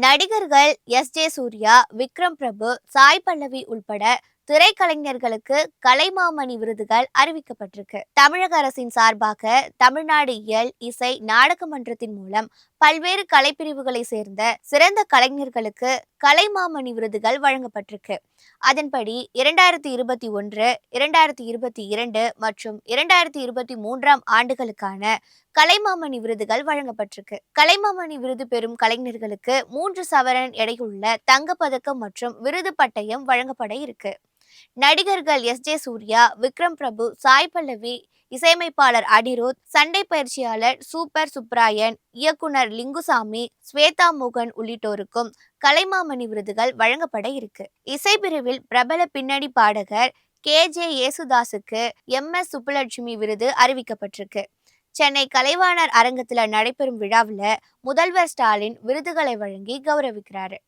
நடிகர்கள் எஸ்.ஜே. சூர்யா, விக்ரம் பிரபு, சாய் பல்லவி உள்பட திரைக்கலைஞர்களுக்கு கலைமாமணி விருதுகள் அறிவிக்கப்பட்டிருக்கு. தமிழக அரசின் சார்பாக தமிழ்நாடு இயல், இசை, நாடக மன்றத்தின் மூலம் பல்வேறு கலைப்பிரிவுகளை சேர்ந்த சிறந்த கலைஞர்களுக்கு கலைமாமணி விருதுகள் வழங்கப்பட்டிருக்கு. அதன்படி 2021, 2022 மற்றும் 2023 ஆண்டுகளுக்கான கலைமாமணி விருதுகள் வழங்கப்பட்டிருக்கு. கலைமாமணி விருது பெறும் கலைஞர்களுக்கு 3 சவரன் எடையுள்ள தங்கப்பதக்கம் மற்றும் விருது பட்டயம் வழங்கப்பட இருக்கு. நடிகர்கள் எஸ்.ஜே. சூர்யா, விக்ரம் பிரபு, சாய் பல்லவி, இசையமைப்பாளர் அனிருத், சண்டை பயிற்சியாளர் சூப்பர் சுப்ராயன், இயக்குனர் லிங்குசாமி, ஸ்வேதா மோகன் உள்ளிட்டோருக்கும் கலைமாமணி விருதுகள் வழங்கப்பட இருக்கு. இசைப்பிரிவில் பிரபல பின்னணி பாடகர் கே.ஜே. யேசுதாஸுக்கு எம்.எஸ். சுப்புலட்சுமி விருது அறிவிக்கப்பட்டிருக்கு. சென்னை கலைவாணர் அரங்கத்தில் நடைபெறும் விழாவில் முதல்வர் ஸ்டாலின் விருதுகளை வழங்கி கௌரவிக்கிறாரு.